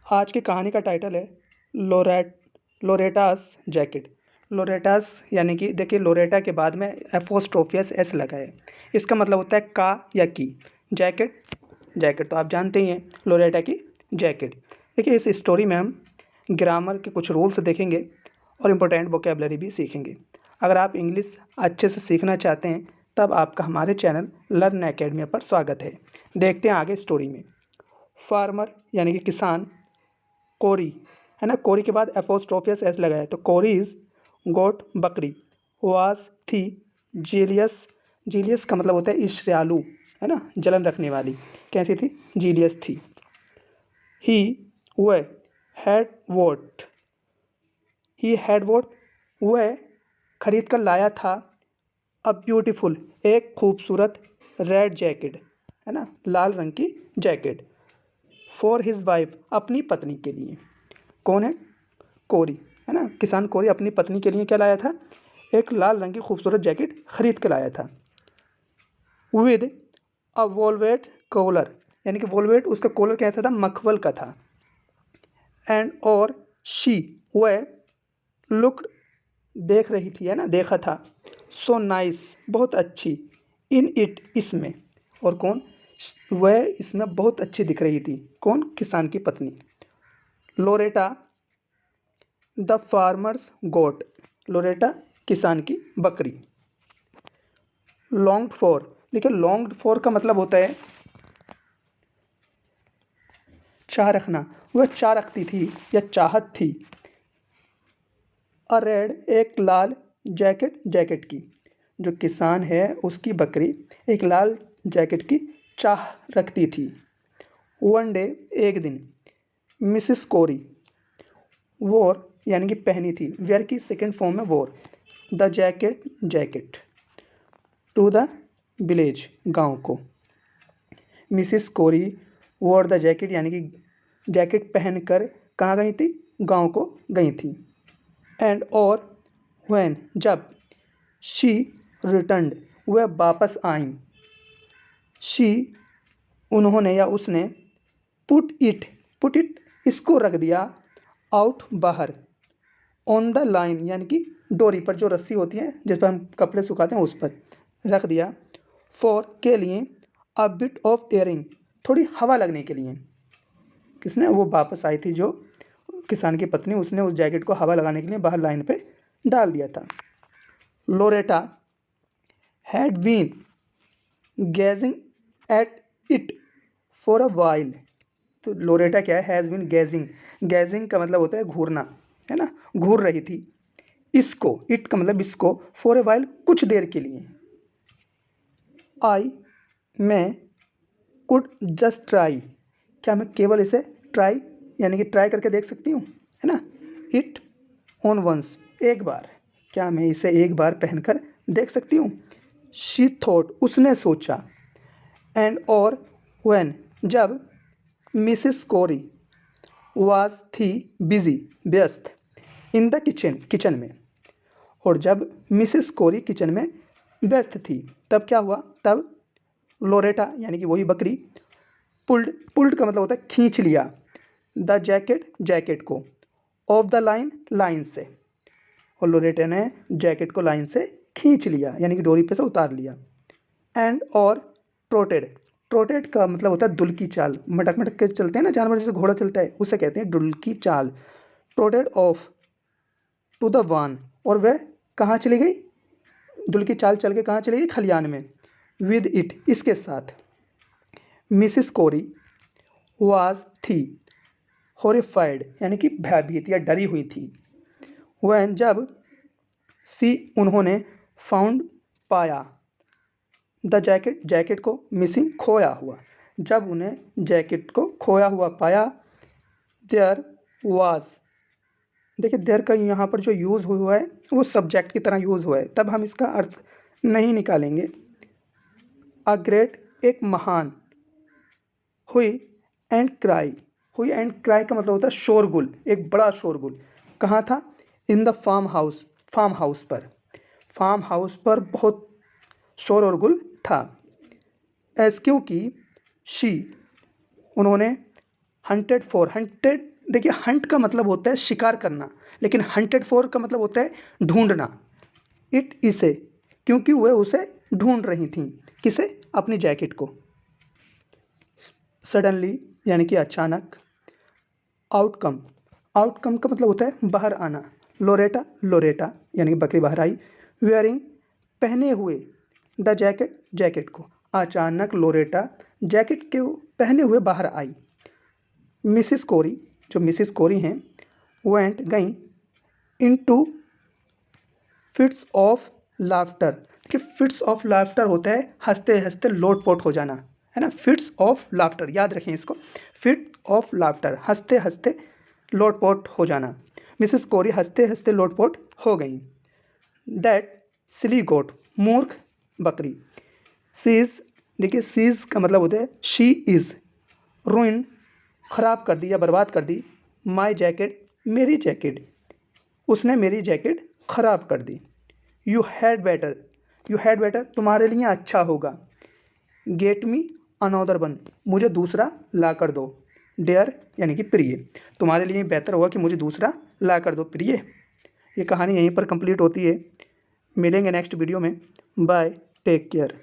आज की कहानी का टाइटल है लोरेटास जैकेट। लोरेटास यानी कि देखिए, लोरेटा के बाद में एपोस्ट्रोफियस एस लगा है। इसका मतलब होता है का या की। जैकेट, जैकेट तो आप जानते ही हैं, लोरेटा की जैकेट। देखिए, इस स्टोरी में हम ग्रामर के कुछ रूल्स देखेंगे और इम्पोर्टेंट वोकेबलरी भी सीखेंगे। अगर आप इंग्लिश अच्छे से सीखना चाहते हैं तब आपका हमारे चैनल लर्न एकेडमी पर स्वागत है। देखते हैं आगे स्टोरी में। फार्मर यानी कि किसान, कोरी है ना, कोरी के बाद एपोस्ट्रोफियस एस लगा है तो कोरी इज गोट बकरी, वास थी जीलियस, जीलियस का मतलब होता है ईर्ष्यालु, है ना, जलन रखने वाली। कैसी थी? जीलियस थी। ही वह had vote, he had vote वह खरीद कर लाया था अ ब्यूटीफुल, एक खूबसूरत रेड जैकेट, है ना, लाल रंग की जैकेट, फॉर हिज वाइफ, अपनी पत्नी के लिए। कौन है? कोरी, है ना, किसान कोरी अपनी पत्नी के लिए क्या लाया था? एक लाल रंग की खूबसूरत जैकेट खरीद के लाया था। विद अ वोलवेट कॉलर, यानी कि वोलवेट उसका कॉलर कैसा था? मखमल का था। एंड और शी वह लुक्ड, देख रही थी, है ना, देखा था, सो नाइस, बहुत अच्छी, इन इट, इसमें। और कौन? वह इसमें बहुत अच्छी दिख रही थी। कौन? किसान की पत्नी। Loretta the farmer's goat, Loretta किसान की बकरी। लॉन्ग्ड फॉर, देखिए लॉन्ग्ड फॉर का मतलब होता है चाह रखना, वह चाह रखती थी या चाहत थी। अ रेड, एक लाल जैकेट, जैकेट की, जो किसान है उसकी बकरी एक लाल जैकेट की चाह रखती थी। वन डे, एक दिन, मिसिस कोरी वोर, यानी कि पहनी थी, वेयर की सेकेंड फॉर्म में wore, the jacket, jacket, to the village, गांव को। मिसिस कोरी वोर द जैकेट, यानी कि जैकेट पहनकर कहाँ गई थी? गांव को गई थी। एंड और व्हेन, जब, शी रिटर्न्ड, वह वापस आई, शी उन्होंने या उसने, पुट इट इसको रख दिया, आउट बाहर, ऑन द लाइन, यानी कि डोरी पर, जो रस्सी होती है जिस पर हम कपड़े सुखाते हैं उस पर रख दिया। फॉर, के लिए, अ बिट ऑफ एयरिंग, थोड़ी हवा लगने के लिए। किसने? वो वापस आई थी जो किसान की पत्नी, उसने उस जैकेट को हवा लगाने के लिए बाहर लाइन पे डाल दिया था। Loretta had been gazing at it for a while, तो लोरेटा क्या है? हैज़ बीन गैजिंग, गैजिंग का मतलब होता है घूरना, है ना, घूर रही थी इसको, इट का मतलब इसको, फॉर ए वाइल, कुछ देर के लिए। आई, मैं, कुड जस्ट ट्राई, क्या मैं केवल इसे ट्राई, यानी कि ट्राई करके देख सकती हूँ, है ना। इट ऑन वंस, एक बार, क्या मैं इसे एक बार पहनकर देख सकती हूँ। शी थॉट, उसने सोचा। एंड और व्हेन, जब, मिसिस कोरी वाज थी बिजी, व्यस्त, इन द किचन, किचन में, और जब मिसिस कोरी किचन में व्यस्त थी तब क्या हुआ? तब लोरेटा, यानी कि वही बकरी, पुल्ड, पुल्ड का मतलब होता है खींच लिया, द जैकेट, जैकेट को, ऑफ द लाइन, लाइन से, और लोरेटा ने जैकेट को लाइन से खींच लिया, यानी कि डोरी पे से उतार लिया। एंड और ट्रोटेड, ट्रोटेड का मतलब होता है दुल की चाल, मटक मटक के चलते हैं ना जानवर, जैसे घोड़ा चलता है उसे कहते हैं डुल की चाल। Trotted off to the van, और वह कहाँ चली गई? दुल की चाल चल के कहाँ चली गई? खलियान में। विद इट, इसके साथ। मिसिस कोरी वाज थी हॉरिफाइड, यानी कि भयभीत या डरी हुई थी। वह, जब, सी उन्होंने, फाउंड पाया, द जैकेट, जैकेट को, मिसिंग, खोया हुआ, जब उन्हें जैकेट को खोया हुआ पाया। देयर वाज, देखिए देयर का यहाँ पर जो यूज़ हुआ है वो सब्जेक्ट की तरह यूज़ हुआ है, तब हम इसका अर्थ नहीं निकालेंगे। अ ग्रेट, एक महान, हुई एंड क्राई, हुई एंड क्राई का मतलब होता है शोरगुल, एक बड़ा शोरगुल। कहाँ था? In the farm house, farm house पर, फार्म हाउस पर बहुत शोर और गुल था। एज, क्योंकि, शी उन्होंने, हंटेड फॉर, हंटेड देखिए हंट का मतलब होता है शिकार करना, लेकिन हंटेड फॉर का मतलब होता है ढूंढना। इट इसे, क्योंकि वह उसे ढूंढ रही थी। किसे? अपनी जैकेट को। सडनली यानी कि अचानक। आउटकम, आउटकम का मतलब होता है बाहर आना। लोरेटा, लोरेटा यानी कि बकरी बाहर आई। वेयरिंग, पहने हुए। द जैकेट, जैकेट को। अचानक लोरेटा जैकेट के पहने हुए बाहर आई। मिसिस कोरी, जो मिसिस कोरी हैं, वेंट गई इनटू फिट्स ऑफ लाफ्टर। कि फिट्स ऑफ लाफ्टर होता है हंसते हंसते लोटपोट हो जाना, है ना। फिट्स ऑफ लाफ्टर याद रखें इसको। फिट ऑफ लाफ्टर, हंसते हंसते लोटपोट हो जाना। मिसेस कोरी हंसते हंसते लोटपोट हो गई। दैट सिली गोट, मूर्ख बकरी। सीज, देखिए सीज का मतलब होता है शी इज़। रूइन, खराब कर दी या बर्बाद कर दी। माई जैकेट, मेरी जैकेट। उसने मेरी जैकेट खराब कर दी। You had better, you had better तुम्हारे लिए अच्छा होगा। गेट मी अनदर वन, मुझे दूसरा ला कर दो। डेयर यानी कि प्रिय, तुम्हारे लिए बेहतर होगा कि मुझे दूसरा ला कर दो प्रिय। ये कहानी यहीं पर कंप्लीट होती है। मिलेंगे नेक्स्ट वीडियो में। Bye, take care.